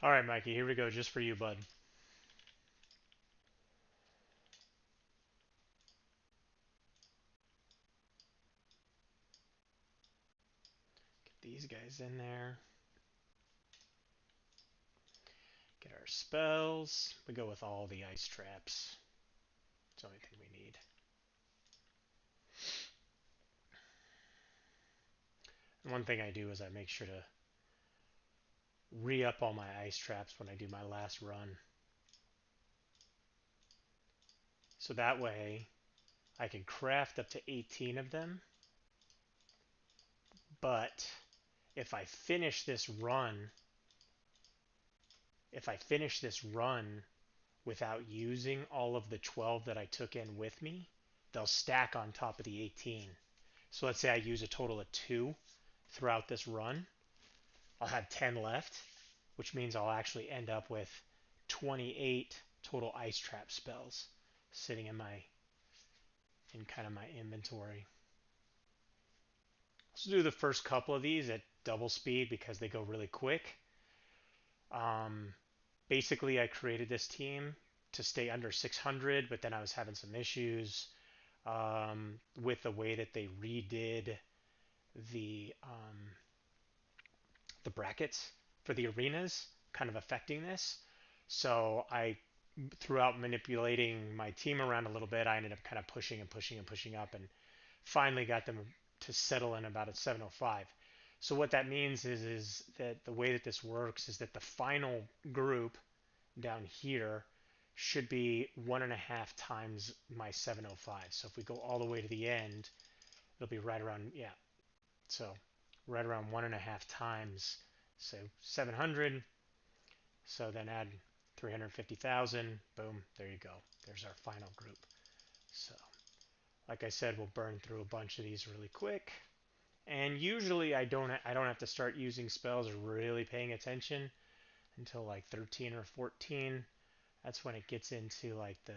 All right, Mikey, here we go, just for you, bud. Get these guys in there. Get our spells. We go with all the ice traps. It's the only thing we need. And one thing I do is I make sure to re-up all my ice traps when I do my last run. So that way I can craft up to 18 of them. But if I finish this run, if I finish this run without using all of the 12 that I took in with me, they'll stack on top of the 18. So let's say I use a total of 2 throughout this run. I'll have 10 left, which means I'll actually end up with 28 total ice trap spells sitting in kind of my inventory. Let's do the first couple of these at double speed because they go really quick. Um, Basically, I created this team to stay under 600, but then I was having some issues with the way that they redid the um, the brackets for the arenas, kind of affecting this. So throughout manipulating my team around a little bit, I ended up kind of pushing and pushing and pushing up, and finally got them to settle in about at 705. So what that means is that the way that this works is that the final group down here should be 1.5 times my 705. So if we go all the way to the end, it'll be right around, yeah, so right around 1.5 times. So 700. So then add 350,000. Boom, there you go. There's our final group. So like I said, we'll burn through a bunch of these really quick. And usually I don't have to start using spells or really paying attention until like 13 or 14. That's when it gets into like the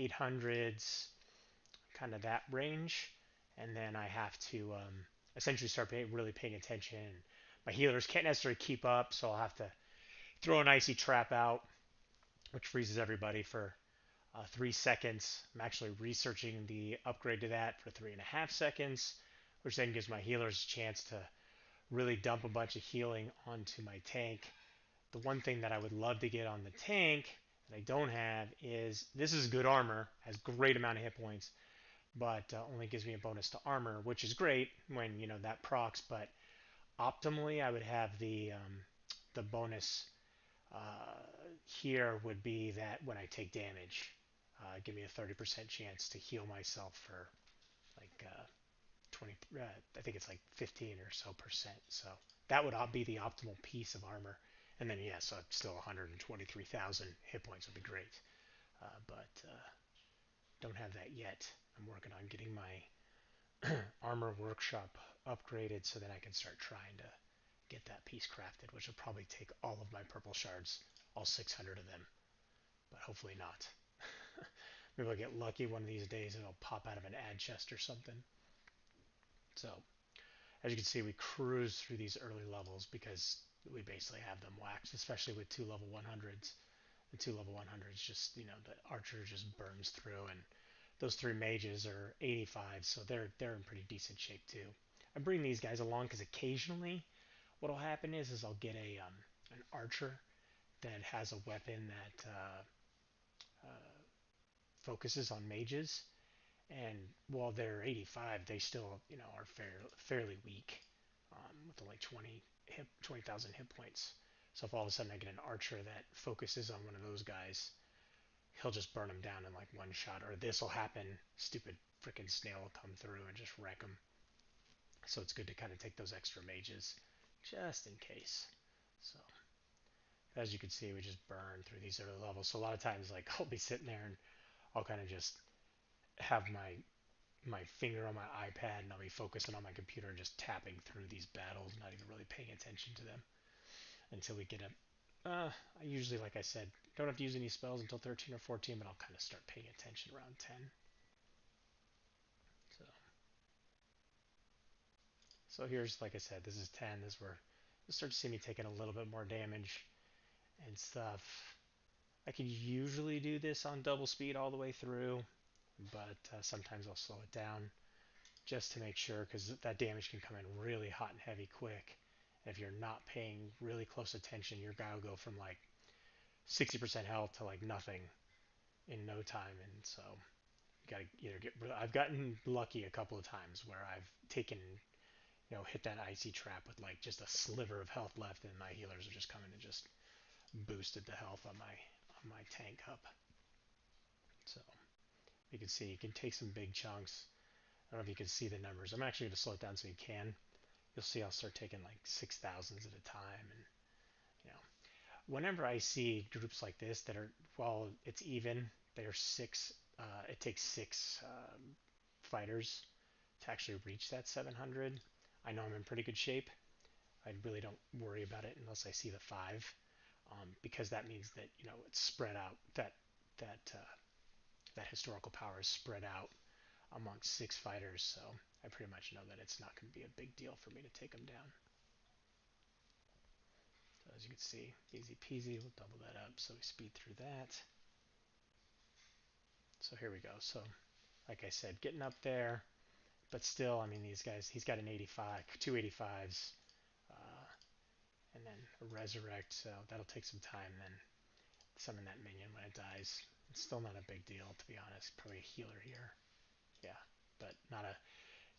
800s, kind of that range. And then I have to essentially start really paying attention. My healers can't necessarily keep up, so I'll have to throw an icy trap out, which freezes everybody for 3 seconds. I'm actually researching the upgrade to that for 3.5 seconds, which then gives my healers a chance to really dump a bunch of healing onto my tank. The one thing that I would love to get on the tank that I don't have is this is good armor, has great amount of hit points, but only gives me a bonus to armor, which is great when that procs. But optimally, I would have the bonus here would be that when I take damage, give me a 30% chance to heal myself for like 20. I think it's like 15 or so percent. So that would be the optimal piece of armor. And then yeah, so still 123,000 hit points would be great. But don't have that yet. I'm working on getting my armor workshop upgraded so that I can start trying to get that piece crafted, which will probably take all of my purple shards, all 600 of them, but hopefully not. Maybe I'll get lucky one of these days and it'll pop out of an ad chest or something. So, as you can see, we cruise through these early levels because we basically have them waxed, especially with two level 100s. The two level 100s just, the archer just burns through, and those three mages are 85, so they're in pretty decent shape too. I bring these guys along because occasionally what'll happen is I'll get an archer that has a weapon that focuses on mages, and while they're 85, they still are fairly weak, with only 20,000 hit points. So if all of a sudden I get an archer that focuses on one of those guys, he'll just burn them down in like one shot. Or this will happen, stupid freaking snail will come through and just wreck them. So it's good to kind of take those extra mages just in case. So as you can see, we just burn through these early levels. So a lot of times, like I'll be sitting there and I'll kind of just have my finger on my iPad and I'll be focusing on my computer and just tapping through these battles, not even really paying attention to them until we get up. I usually, like I said, don't have to use any spells until 13 or 14, but I'll kind of start paying attention around 10. So, so here's, like I said, this is 10. This is where you start to see me taking a little bit more damage. and stuff. I can usually do this on double speed all the way through, but sometimes I'll slow it down just to make sure, because that damage can come in really hot and heavy quick. And if you're not paying really close attention, your guy will go from like 60% health to like nothing in no time. And so you gotta either get. I've gotten lucky a couple of times where I've taken, hit that icy trap with like just a sliver of health left, and my healers are just coming and just boosted the health on my tank up. So you can see you can take some big chunks. I don't know if you can see the numbers. I'm actually going to slow it down so you can. You'll see I'll start taking like 6,000s at a time, and you know, whenever I see groups like this that are, well, it's even. They're six. It takes six fighters to actually reach that 700. I know I'm in pretty good shape. I really don't worry about it unless I see the five, because that means that it's spread out. That historical power is spread out amongst six fighters, so I pretty much know that it's not going to be a big deal for me to take them down. So as you can see, easy peasy. We'll double that up so we speed through that. So here we go. So like I said, getting up there, but still, I mean, these guys, he's got an 85, two 85s, and then a resurrect, so that'll take some time. Then summon that minion when it dies. It's still not a big deal, to be honest. Probably a healer here. Yeah, but not a.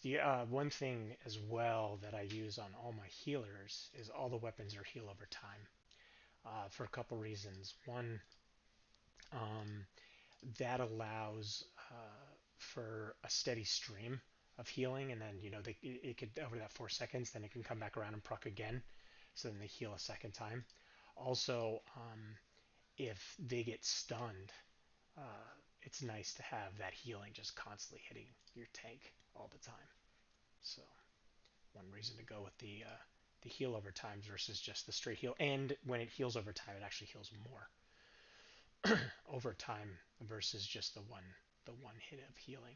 The one thing as well that I use on all my healers is all the weapons are heal over time, for a couple reasons. One, um, that allows for a steady stream of healing, and then it could, over that 4 seconds, then it can come back around and proc again, so then they heal a second time. Also, if they get stunned, uh, it's nice to have that healing just constantly hitting your tank all the time. So one reason to go with the heal over times versus just the straight heal. And when it heals over time, it actually heals more over time versus just the one hit of healing.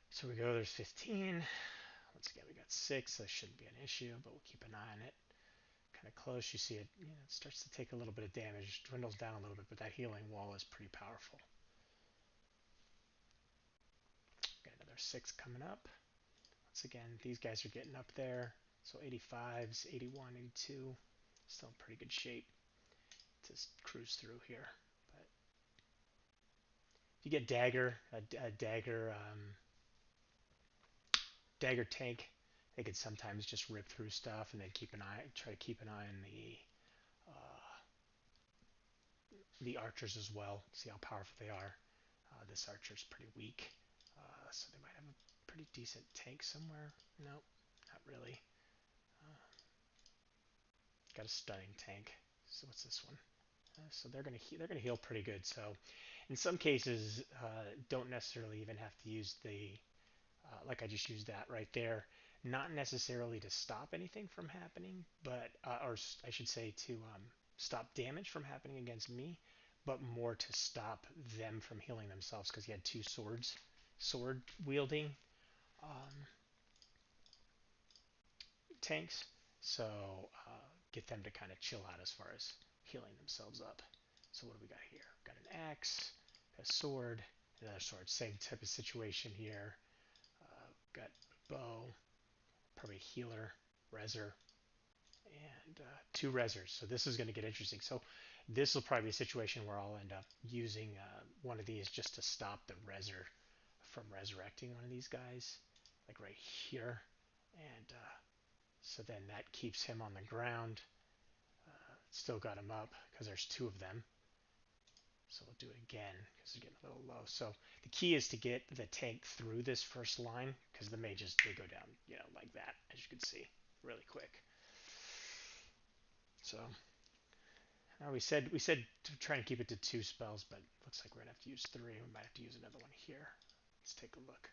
So we go, there's 15. Once again, we got 6, so that shouldn't be an issue, but we'll keep an eye on it. Kind of close, you see it, it starts to take a little bit of damage, dwindles down a little bit, but that healing wall is pretty powerful. Got another 6 coming up. Once again, these guys are getting up there. So 85s, 81, 82, still in pretty good shape to cruise through here. But if you get dagger, a dagger tank, they could sometimes just rip through stuff, and then try to keep an eye on the archers as well. See how powerful they are. This archer's pretty weak, so they might have a pretty decent tank somewhere. Nope, not really. Got a stunning tank. So what's this one? So they're gonna heal pretty good. So in some cases, don't necessarily even have to use the like I just used that right there. Not necessarily to stop anything from happening, but or I should say to stop damage from happening against me, but more to stop them from healing themselves, because he had two sword wielding um, tanks. So get them to kind of chill out as far as healing themselves up. So what do we got here? Got an axe, got a sword, another sword. Same type of situation here. Got bow, probably healer, reser, and two resers. So this is going to get interesting. So this will probably be a situation where I'll end up using one of these just to stop the reser from resurrecting one of these guys, like right here. And so then that keeps him on the ground. Still got him up because there's two of them. So we'll do it again because they're getting a little low. So the key is to get the tank through this first line, because the mages, they go down, like that, as you can see, really quick. So we said to try and keep it to 2 spells, but looks like we're gonna have to use 3. We might have to use another one here. Let's take a look.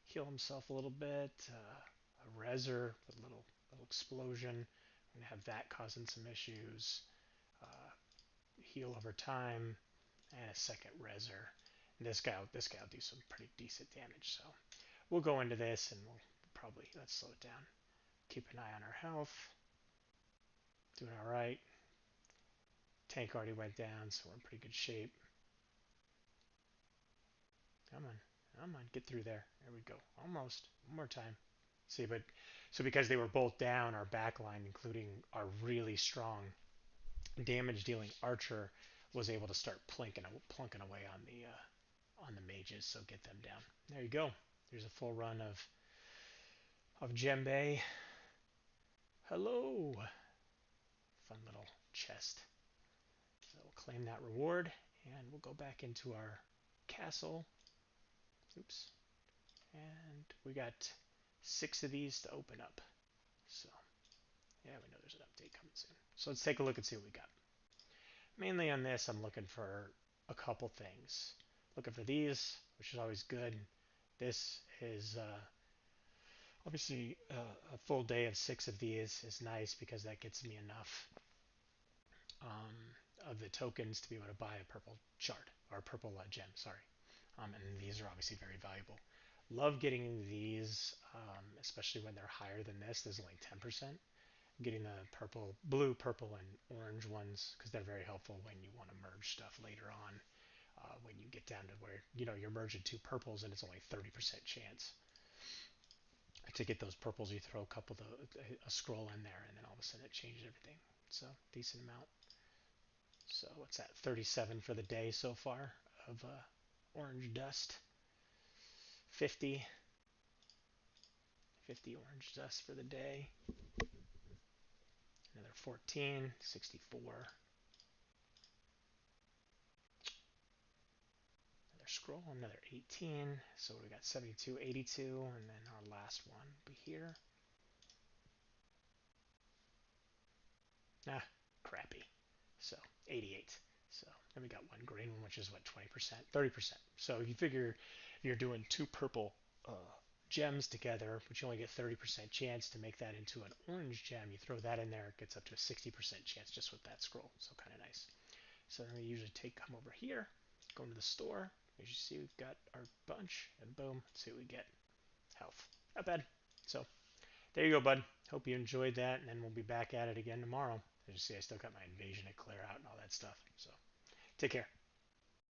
Heal himself a little bit. A reser with a little explosion. We're gonna have that causing some issues. Uh, Heal over time, and a second reser. And this guy will do some pretty decent damage. So we'll go into this, and we'll probably, let's slow it down. Keep an eye on our health. Doing all right. Tank already went down, so we're in pretty good shape. Come on. Come on. Get through there. There we go. Almost. One more time. See, but so because they were both down, our backline, including our really strong damage dealing archer, was able to start plunking away on the mages. So get them down. There you go. There's a full run of Djembe. Hello. Fun little chest. So we'll claim that reward, and we'll go back into our castle. Oops. And we got 6 of these to open up. So yeah, we know there's an update coming soon. So let's take a look and see what we got. Mainly on this, I'm looking for a couple things. Looking for these, which is always good. This is obviously a full day of 6 of these is nice because that gets me enough of the tokens to be able to buy a purple shard or a purple gem. Sorry, and these are obviously very valuable. Love getting these, especially when they're higher than this. There's only 10%. Getting the purple, blue, purple, and orange ones because they're very helpful when you want to merge stuff later on. When you get down to where you're merging 2 purples and it's only 30% chance to get those purples. You throw a scroll in there, and then all of a sudden it changes everything. So decent amount. So what's that? 37 for the day so far of orange dust. 50 orange dust for the day. Another 14, 64. Another scroll, another 18. So we got 72, 82, and then our last one will be here. Ah, crappy. So 88. So then we got one green one, which is what, 20%, 30%. So you figure if you're doing 2 purple gems together, but you only get 30% chance to make that into an orange gem. You throw that in there, it gets up to a 60% chance just with that scroll. So kind of nice. So then we usually come over here, go into the store. As you see, we've got our bunch, and boom, let's see what we get. Health. Not bad. So there you go, bud. Hope you enjoyed that, and then we'll be back at it again tomorrow. As you see, I still got my invasion to clear out and all that stuff. So take care.